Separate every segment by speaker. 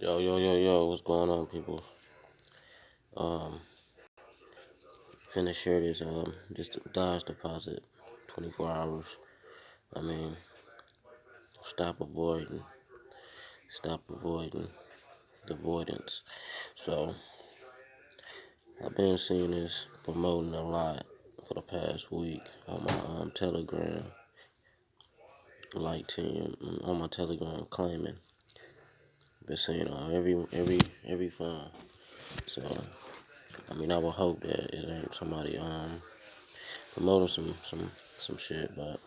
Speaker 1: Yo, what's going on, people? Finna share this, just Dodge deposit, 24 hours. I mean, stop avoiding, the avoidance. So, I've been seeing this promoting a lot for the past week on my Telegram, like team, on my Telegram claiming. Been seeing on every phone. So, I mean, I would hope that it ain't somebody promoting some shit, but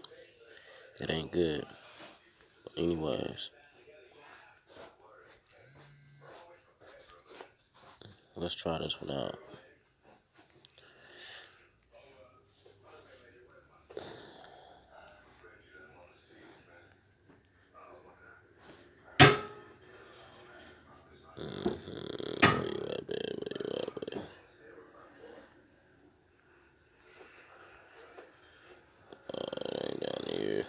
Speaker 1: it ain't good. Anyways, let's try this one out. Where you at, babe? Where you at, babe? It ain't down here.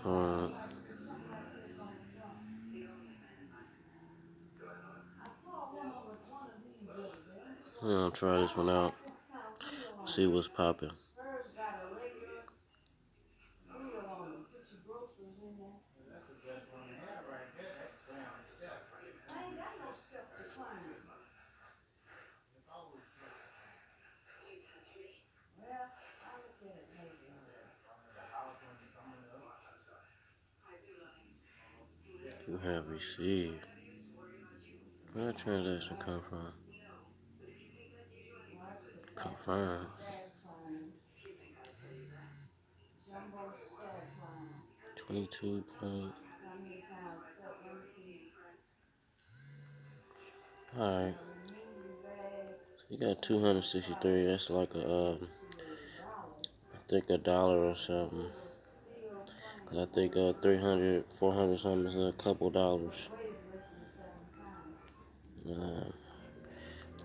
Speaker 1: Alright. I'm gonna try this one out. See what's popping. You have received. Where that transaction come from? Confirm. 22 point. Alright. So you got 263. That's like I think a dollar or something. Cause I think 300, 400 something is a couple dollars. Don't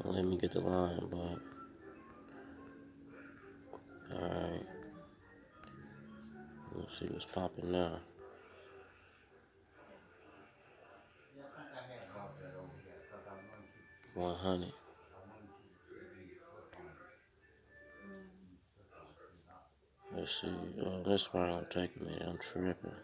Speaker 1: let me get the line, but alright. We'll see what's popping now. 100. Let's see. This probably gonna take a minute. I'm tripping.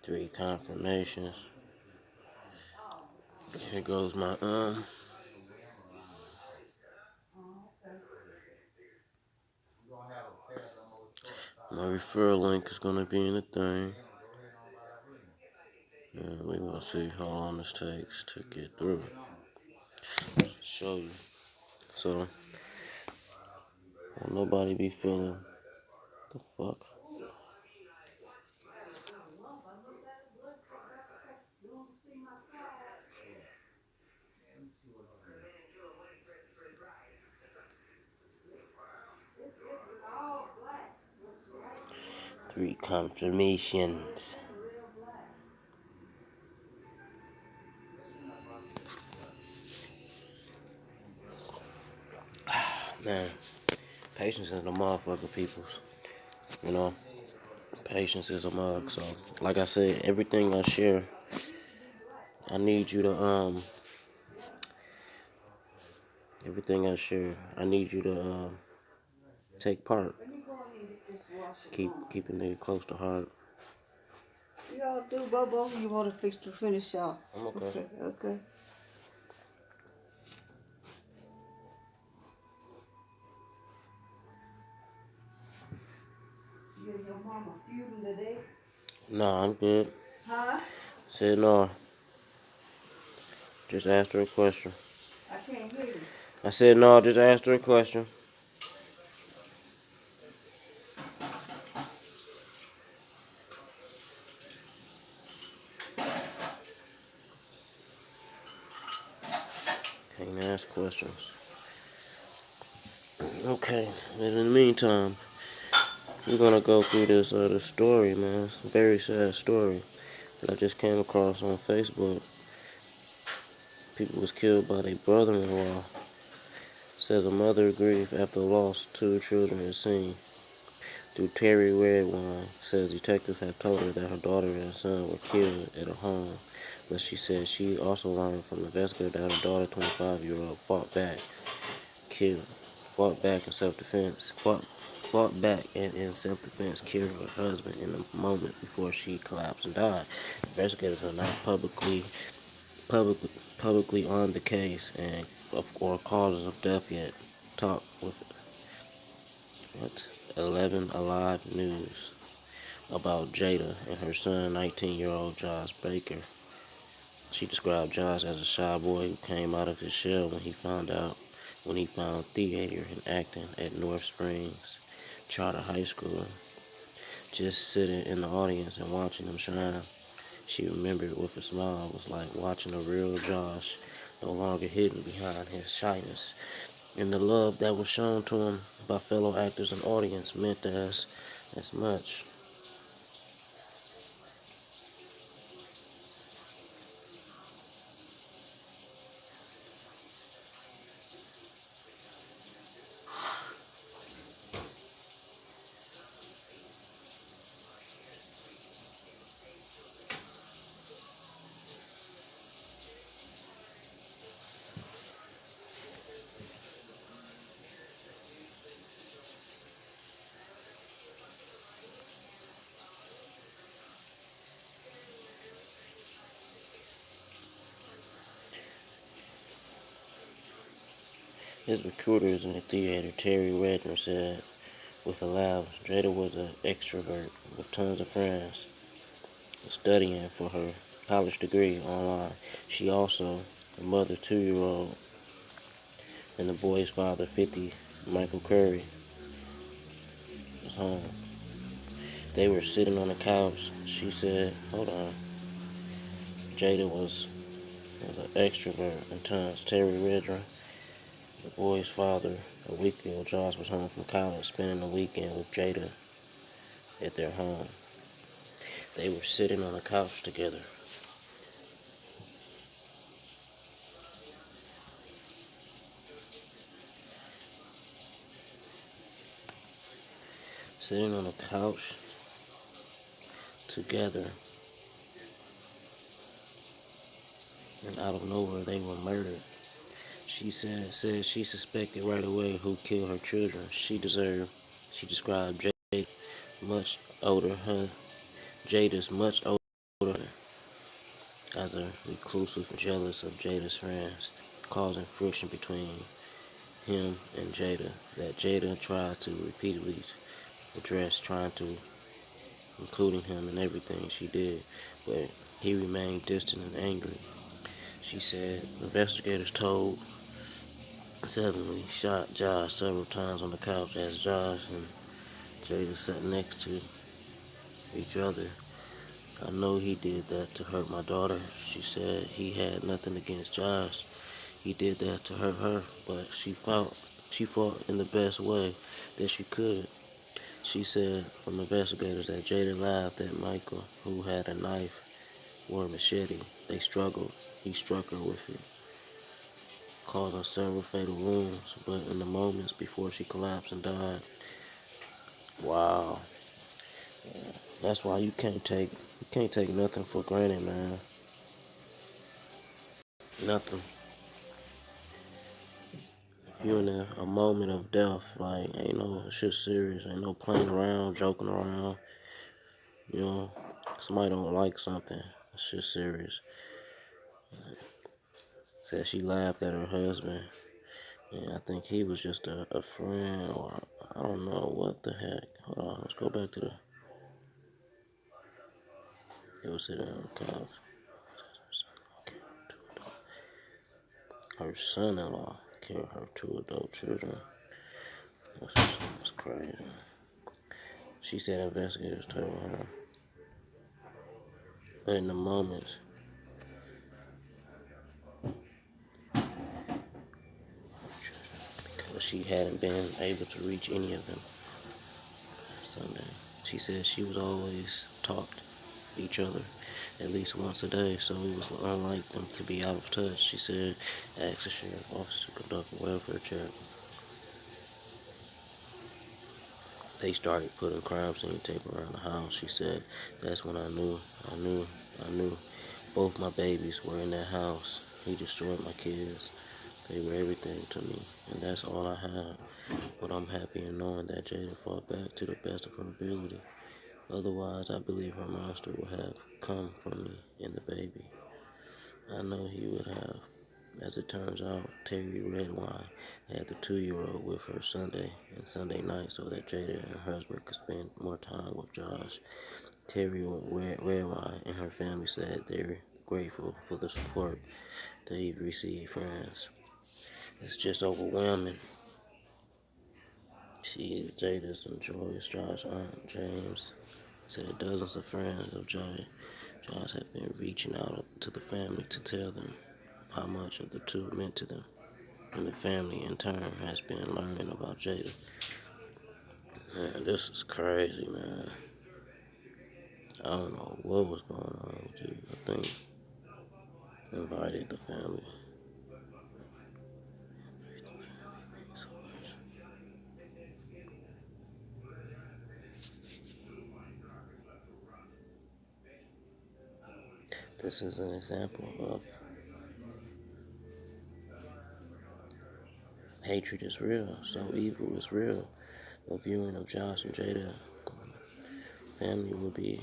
Speaker 1: 3 confirmations. Here goes my referral link is gonna be in the thing. And we're gonna see how long this takes to get through. Show you. So, won't nobody be feeling the fuck. Three confirmations. Man, patience is a motherfucker, peoples. You know, patience is a mug. So, like I said, everything I share, I need you to take part. Keep a nigga close to heart.
Speaker 2: You all through, Bobo? You want to finish off?
Speaker 1: I'm okay.
Speaker 2: Okay. You and your mama feuding today?
Speaker 1: No, I'm good.
Speaker 2: Huh?
Speaker 1: Said no. Just asked her a question.
Speaker 2: I can't hear you.
Speaker 1: I said no, just asked her a question. and ask questions. Okay, and in the meantime, we're gonna go through this story, man. Very sad story that I just came across on Facebook. People was killed by their brother-in-law. Says a mother grieves after lost two children is seen through Terry Redwine. Says detectives have told her that her daughter and son were killed at her home, but she said she also learned from investigators that her daughter, 25-year-old, fought back in self-defense, fought back and in self-defense killed her husband in a moment before she collapsed and died. Investigators are not publicly on the case and or causes of death yet. Talk with 11 Alive News about Jada and her son, 19-year-old Josh Baker. She described Josh as a shy boy who came out of his shell when he found theater and acting at North Springs Charter High School, just sitting in the audience and watching him shine. She remembered with a smile it was like watching a real Josh, no longer hidden behind his shyness. And the love that was shown to him by fellow actors and audience meant as much. His recruiters in the theater, Terry Redner, said with a laugh, Jada was an extrovert with tons of friends, studying for her college degree online. She also, a mother 2-year-old, and the boy's father, 50, Michael Curry, was home. They were sitting on the couch. She said, hold on. Jada was an extrovert in tons. Terry Redner, the boy's father, a week ago, Josh was home from college, spending the weekend with Jada at their home. They were sitting on the couch together. Sitting on the couch together, and out of nowhere they were murdered. She said she suspected right away who killed her children. She described much older her Jada's much older as a reclusive and jealous of Jada's friends, causing friction between him and Jada that Jada tried to repeatedly address, trying to including him in everything she did, but he remained distant and angry. She said investigators told suddenly shot Josh several times on the couch as Josh and Jada sat next to each other. I know he did that to hurt my daughter. She said he had nothing against Josh. He did that to hurt her, but she fought in the best way that she could. She said from investigators that Jada laughed at Michael, who had a knife or a machete. They struggled. He struck her with it, causing several fatal wounds, but in the moments before she collapsed and died. Wow. That's why you can't take nothing for granted, man. Nothing. If you're in a moment of death, like ain't no shit serious, ain't no playing around, joking around. You know, somebody don't like something, it's shit serious. Said she laughed at her husband, and I think he was just a friend, or I don't know what the heck. Hold on, let's go back to the. It was sitting on the couch. Her son-in-law killed her two adult children. That's crazy. She said investigators told her, but in the moments she hadn't been able to reach any of them Sunday. She said she was always talked to each other at least once a day, so it was unlike them to be out of touch. She said, asked the sheriff office to conduct a welfare check. They started putting crime scene tape around the house. She said, that's when I knew both my babies were in that house. He destroyed my kids. They were everything to me, and that's all I had. But I'm happy in knowing that Jada fought back to the best of her ability. Otherwise, I believe her monster would have come from me and the baby. I know he would have. As it turns out, Terry Redwine had the 2-year-old with her Sunday and Sunday night so that Jada and her husband could spend more time with Josh. Terry Redwine and her family said they're grateful for the support they've received from friends. It's just overwhelming. She is Jada's and Josh's aunt James said dozens of friends of Josh have been reaching out to the family to tell them how much of the two meant to them. And the family, in turn, has been learning about Jada. Man, this is crazy, man. I don't know what was going on with you. I think invited the family. So much. This is an example of hatred is real. So evil is real. A viewing of Josh and Jada family will be.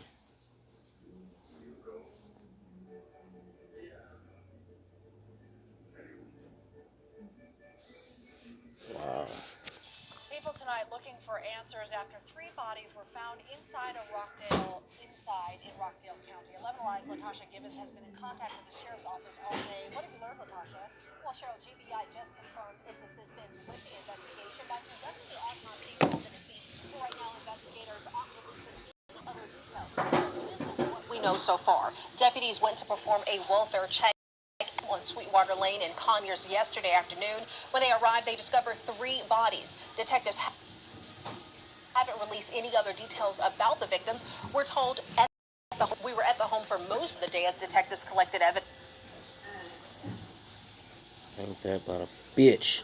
Speaker 1: Wow.
Speaker 3: People tonight looking for answers after 3 bodies were found inside in Rockdale County. 11 Alive Latasha Gibbons has been in contact with the sheriff's office all day. What have you learned, Latasha? Well, Cheryl, GBI just confirmed its assistance with the investigation. Dr. Dusty Osmond called in a speech. So right now, investigators are releasing other details. This is what we know so far. Deputies went to perform a welfare check on Sweetwater Lane in Conyers yesterday afternoon. When they arrived, they discovered 3 bodies. Detectives haven't released any other details about the victims. We're told we were at the home for most of the day as detectives collected evidence.
Speaker 1: Ain't that about a bitch?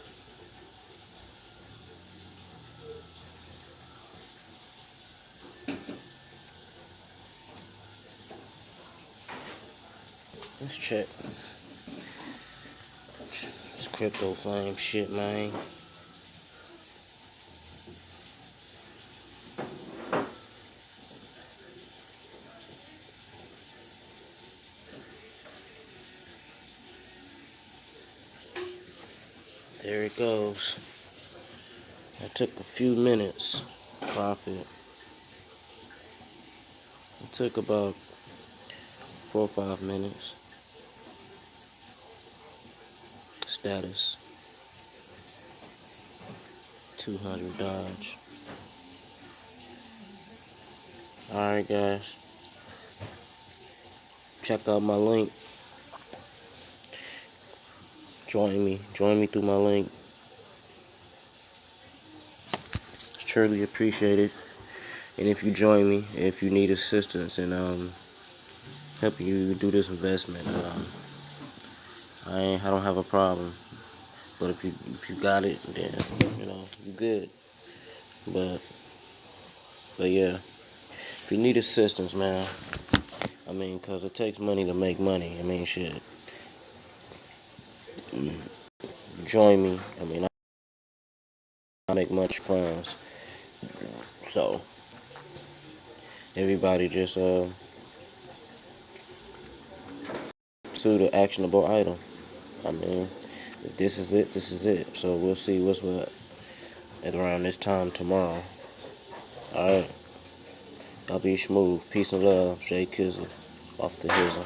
Speaker 1: Let's check. This crypto flame shit, man. There it goes. That took a few minutes. Profit. It took about 4 or 5 minutes. Status 200 Dodge. Alright, guys. Check out my link. Join me through my link. It's truly appreciated. And if you join me, if you need assistance in helping you do this investment, I don't have a problem. But if you got it, then you good. But yeah, if you need assistance, man, cause it takes money to make money. Shit. Join me. I make much funds. So everybody just pursue the actionable item. If this is it, this is it. So we'll see what's what at around this time tomorrow. Alright. I'll be smooth. Peace and love. Jay Kizzle off the hizzle.